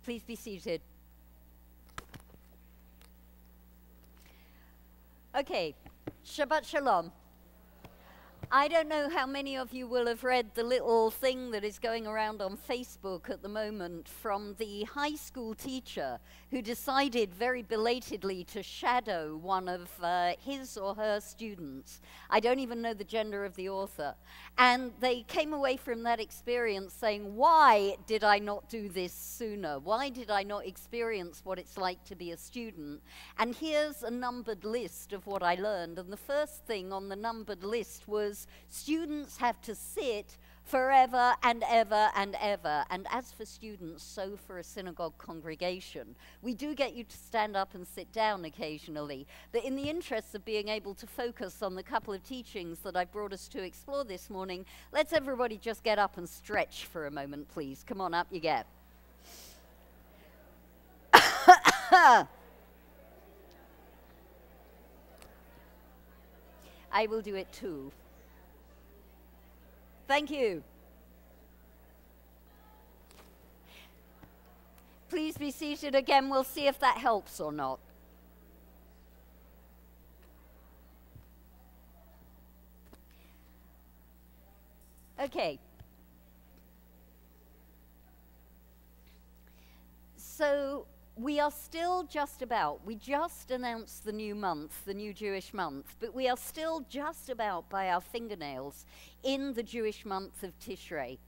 Please be seated. Okay, Shabbat Shalom. I don't know how many of you will have read the little thing that is going around on Facebook at the moment from the high school teacher who decided very belatedly to shadow one of his or her students. I don't even know the gender of the author. And they came away from that experience saying, why did I not do this sooner? Why did I not experience what it's like to be a student? And here's a numbered list of what I learned. And the first thing on the numbered list was students have to sit forever and ever and ever. And as for students, so for a synagogue congregation. We do get you to stand up and sit down occasionally, but in the interest of being able to focus on the couple of teachings that I brought us to explore this morning, let's everybody just get up and stretch for a moment, please. Come on, up you get. I will do it too. Thank you. Please be seated again. We'll see if that helps or not. Okay. So we are still we just announced the new month, the new Jewish month, but we are still just about by our fingernails in the Jewish month of Tishrei.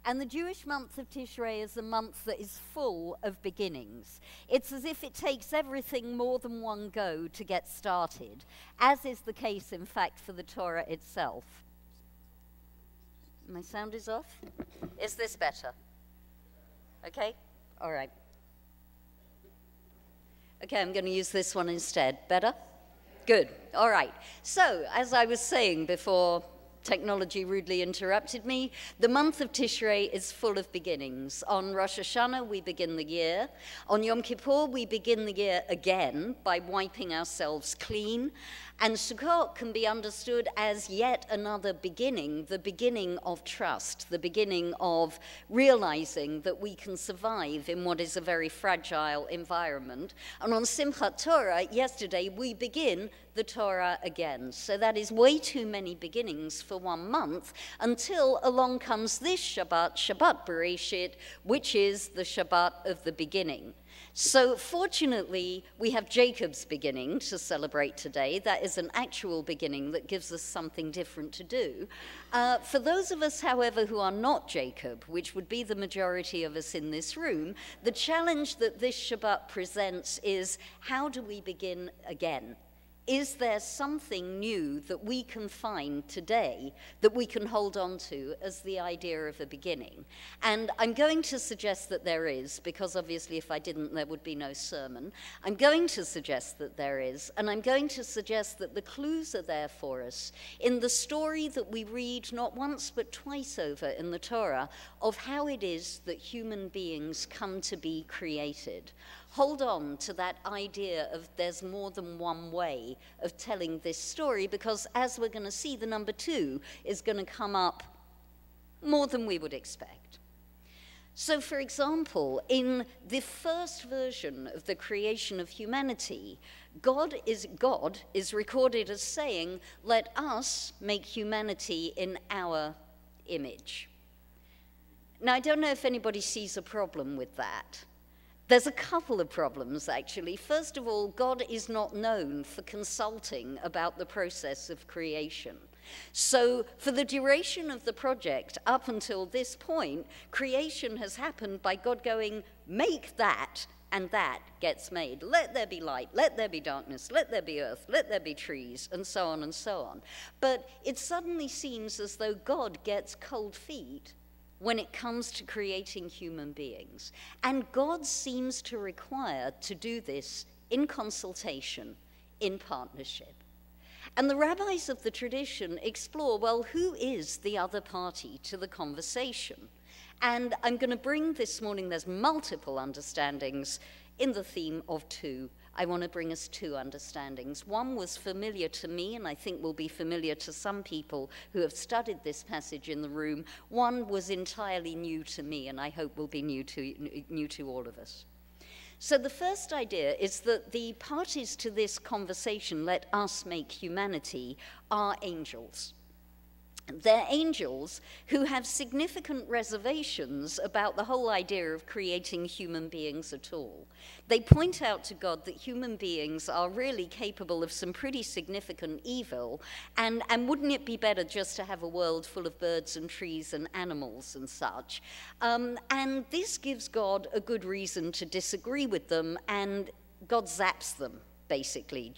And the Jewish month of Tishrei is a month that is full of beginnings. It's as if it takes everything more than one go to get started, as is the case, in fact, for the Torah itself. My sound is off? Is this better? Okay? All right. Okay, I'm going to use this one instead. Better? Good. All right. So, as I was saying before technology rudely interrupted me, the month of Tishrei is full of beginnings. On Rosh Hashanah, we begin the year. On Yom Kippur, we begin the year again by wiping ourselves clean. And Sukkot can be understood as yet another beginning, the beginning of trust, the beginning of realizing that we can survive in what is a very fragile environment. And on Simchat Torah, yesterday, we begin the Torah again. So that is way too many beginnings for 1 month until along comes this Shabbat, Shabbat Bereshit, which is the Shabbat of the beginning. So fortunately, we have Jacob's beginning to celebrate today. That is an actual beginning that gives us something different to do. For those of us, however, who are not Jacob, which would be the majority of us in this room, the challenge that this Shabbat presents is, how do we begin again? Is there something new that we can find today that we can hold on to as the idea of a beginning? And I'm going to suggest that there is, because obviously if I didn't, there would be no sermon. I'm going to suggest that there is, and I'm going to suggest that the clues are there for us in the story that we read not once but twice over in the Torah of how it is that human beings come to be created. Hold on to that idea of there's more than one way of telling this story, because as we're going to see, the number 2 is going to come up more than we would expect. So, for example, in the first version of the creation of humanity, God is recorded as saying, "Let us make humanity in our image." Now, I don't know if anybody sees a problem with that. There's a couple of problems, actually. First of all, God is not known for consulting about the process of creation. So for the duration of the project, up until this point, creation has happened by God going, make that, and that gets made. Let there be light, let there be darkness, let there be earth, let there be trees, and so on and so on. But it suddenly seems as though God gets cold feet when it comes to creating human beings. And God seems to require to do this in consultation, in partnership. And the rabbis of the tradition explore, well, who is the other party to the conversation? And I'm going to bring this morning, there's multiple understandings in the theme of two. I want to bring us two understandings. One was familiar to me, and I think will be familiar to some people who have studied this passage in the room. One was entirely new to me, and I hope will be new to all of us. So the first idea is that the parties to this conversation, let us make humanity, are angels. They're angels who have significant reservations about the whole idea of creating human beings at all. They point out to God that human beings are really capable of some pretty significant evil, and wouldn't it be better just to have a world full of birds and trees and animals and such? And this gives God a good reason to disagree with them, and God zaps them. Basically,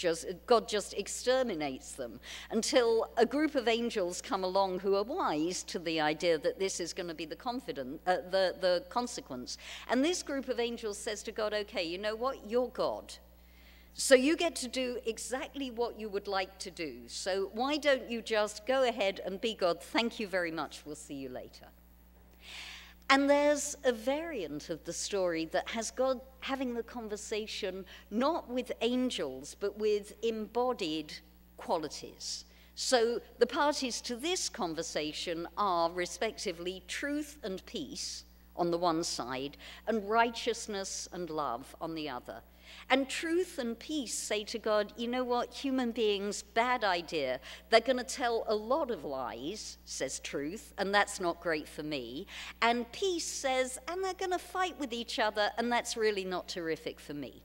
God just exterminates them until a group of angels come along who are wise to the idea that this is going to be the consequence. And this group of angels says to God, okay, you know what, you're God. So you get to do exactly what you would like to do. So why don't you just go ahead and be God? Thank you very much. We'll see you later. And there's a variant of the story that has God having the conversation not with angels, but with embodied qualities. So the parties to this conversation are respectively truth and peace on the one side, and righteousness and love on the other. And truth and peace say to God, you know what, human beings, bad idea. They're going to tell a lot of lies, says truth, and that's not great for me. And peace says, and they're going to fight with each other, and that's really not terrific for me.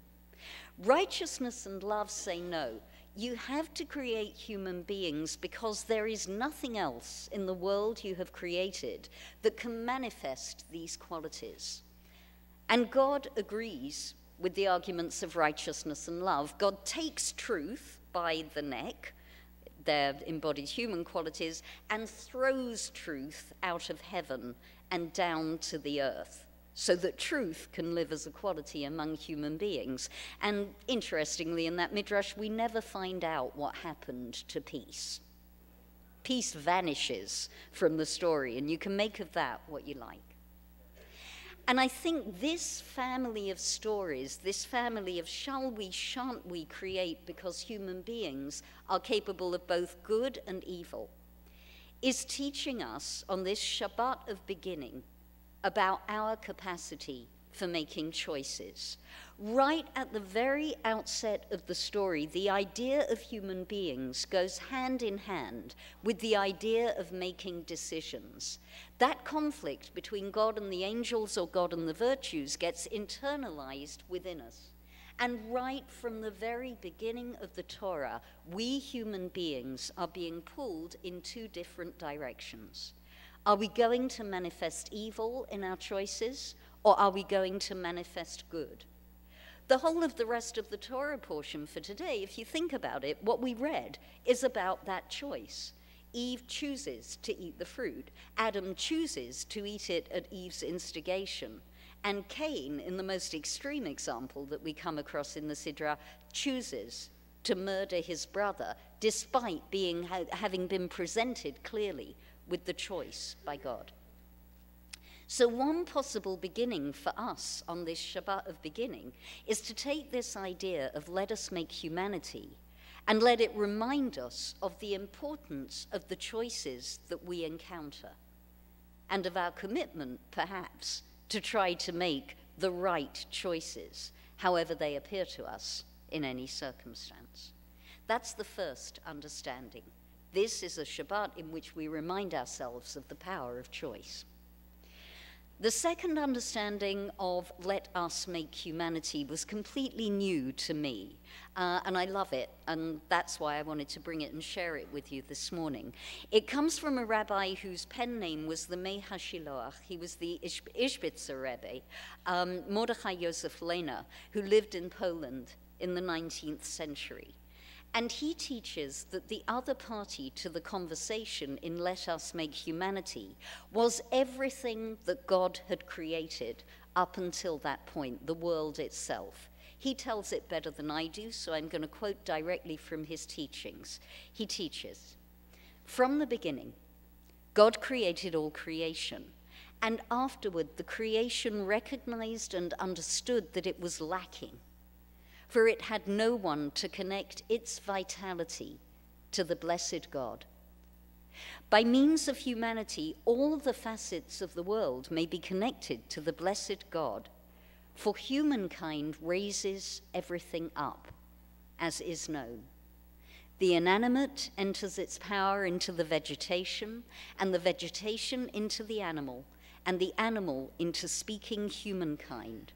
Righteousness and love say no. You have to create human beings because there is nothing else in the world you have created that can manifest these qualities. And God agrees with the arguments of righteousness and love. God takes truth by the neck, their embodied human qualities, and throws truth out of heaven and down to the earth, so that truth can live as a quality among human beings. And interestingly, in that midrash, we never find out what happened to peace. Peace vanishes from the story, and you can make of that what you like. And I think this family of stories, this family of shall we, shan't we create because human beings are capable of both good and evil, is teaching us on this Shabbat of beginning about our capacity for making choices. Right at the very outset of the story, the idea of human beings goes hand in hand with the idea of making decisions. That conflict between God and the angels or God and the virtues gets internalized within us. And right from the very beginning of the Torah, we human beings are being pulled in two different directions. Are we going to manifest evil in our choices, or are we going to manifest good? The whole of the rest of the Torah portion for today, if you think about it, what we read is about that choice. Eve chooses to eat the fruit. Adam chooses to eat it at Eve's instigation. And Cain, in the most extreme example that we come across in the Sidra, chooses to murder his brother, despite having been presented clearly with the choice by God. So one possible beginning for us on this Shabbat of beginning is to take this idea of let us make humanity and let it remind us of the importance of the choices that we encounter and of our commitment, perhaps, to try to make the right choices, however they appear to us in any circumstance. That's the first understanding. This is a Shabbat in which we remind ourselves of the power of choice. The second understanding of let us make humanity was completely new to me, and I love it, and that's why I wanted to bring it and share it with you this morning. It comes from a rabbi whose pen name was the Mei HaShiloach. He was the Ishbitzer Rebbe, Mordechai Yosef Lehner, who lived in Poland in the 19th century. And he teaches that the other party to the conversation in Let Us Make Humanity was everything that God had created up until that point, the world itself. He tells it better than I do, so I'm going to quote directly from his teachings. He teaches, "From the beginning, God created all creation, And afterward, the creation recognized and understood that it was lacking, for it had no one to connect its vitality to the blessed God. By means of humanity, all the facets of the world may be connected to the blessed God, for humankind raises everything up, as is known. The inanimate enters its power into the vegetation, and the vegetation into the animal into speaking humankind.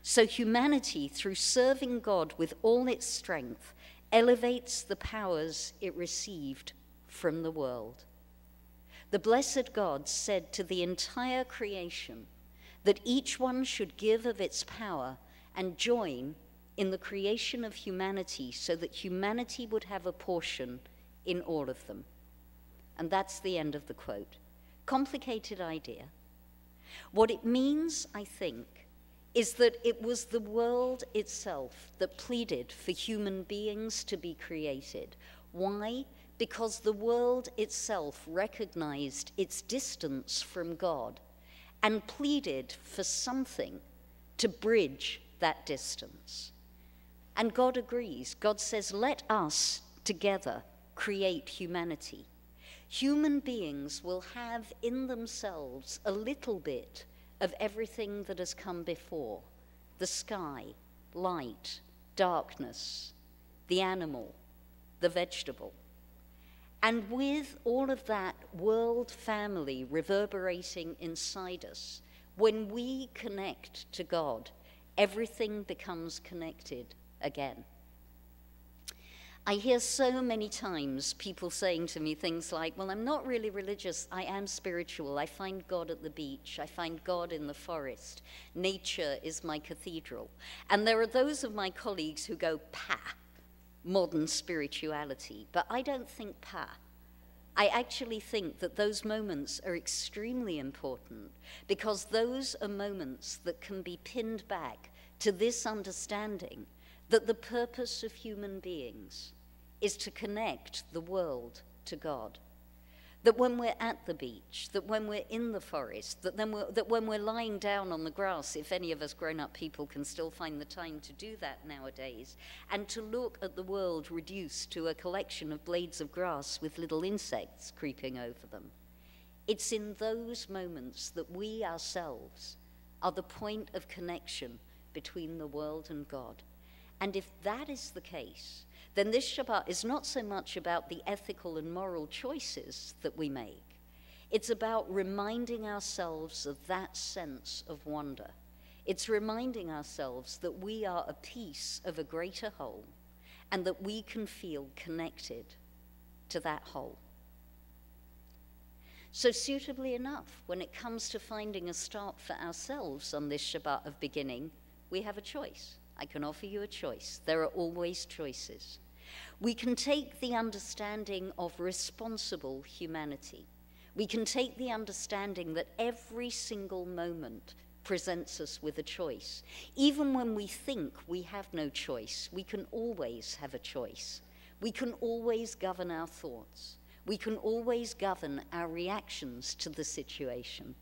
So humanity, through serving God with all its strength, elevates the powers it received from the world. The blessed God said to the entire creation that each one should give of its power and join in the creation of humanity so that humanity would have a portion in all of them. And that's the end of the quote. Complicated idea. What it means, I think, is that it was the world itself that pleaded for human beings to be created. Why? Because the world itself recognized its distance from God and pleaded for something to bridge that distance. And God agrees. God says, let us together create humanity. Human beings will have in themselves a little bit of everything that has come before: the sky, light, darkness, the animal, the vegetable. And with all of that world family reverberating inside us, when we connect to God, everything becomes connected again. I hear so many times people saying to me things like, well, I'm not really religious, I am spiritual. I find God at the beach. I find God in the forest. Nature is my cathedral. And there are those of my colleagues who go, pah, modern spirituality. But I don't think pah. I actually think that those moments are extremely important, because those are moments that can be pinned back to this understanding that the purpose of human beings is to connect the world to God. That when we're at the beach, that when we're in the forest, that when we're lying down on the grass, if any of us grown-up people can still find the time to do that nowadays, and to look at the world reduced to a collection of blades of grass with little insects creeping over them, it's in those moments that we ourselves are the point of connection between the world and God. And if that is the case, then this Shabbat is not so much about the ethical and moral choices that we make. It's about reminding ourselves of that sense of wonder. It's reminding ourselves that we are a piece of a greater whole and that we can feel connected to that whole. So suitably enough, when it comes to finding a start for ourselves on this Shabbat of beginning, we have a choice. I can offer you a choice. There are always choices. We can take the understanding of responsible humanity. We can take the understanding that every single moment presents us with a choice. Even when we think we have no choice, we can always have a choice. We can always govern our thoughts. We can always govern our reactions to the situation.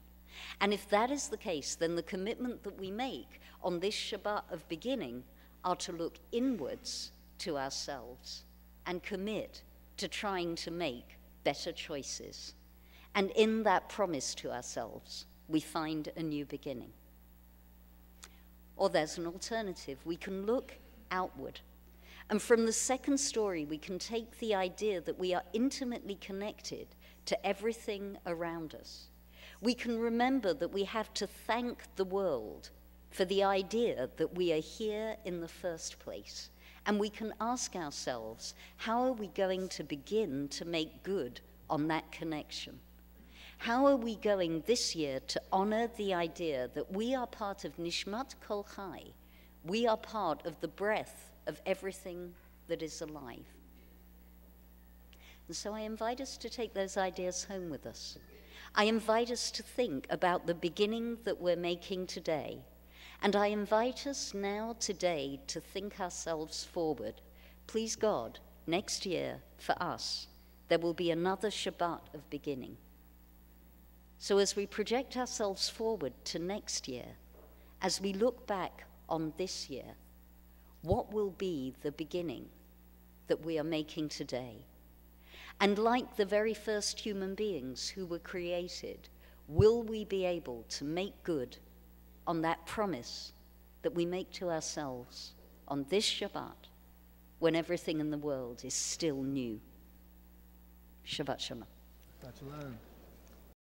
And if that is the case, then the commitment that we make on this Shabbat of beginning are to look inwards to ourselves and commit to trying to make better choices. And in that promise to ourselves, we find a new beginning. Or there's an alternative. We can look outward. And from the second story, we can take the idea that we are intimately connected to everything around us. We can remember that we have to thank the world for the idea that we are here in the first place. And we can ask ourselves, how are we going to begin to make good on that connection? How are we going this year to honor the idea that we are part of Nishmat Kol Chai? We are part of the breath of everything that is alive. And so I invite us to take those ideas home with us. I invite us to think about the beginning that we're making today. And I invite us now today to think ourselves forward. Please God, next year for us, there will be another Shabbat of beginning. So as we project ourselves forward to next year, as we look back on this year, what will be the beginning that we are making today? And like the very first human beings who were created, will we be able to make good on that promise that we make to ourselves on this Shabbat when everything in the world is still new? Shabbat Shalom. Shabbat Shalom.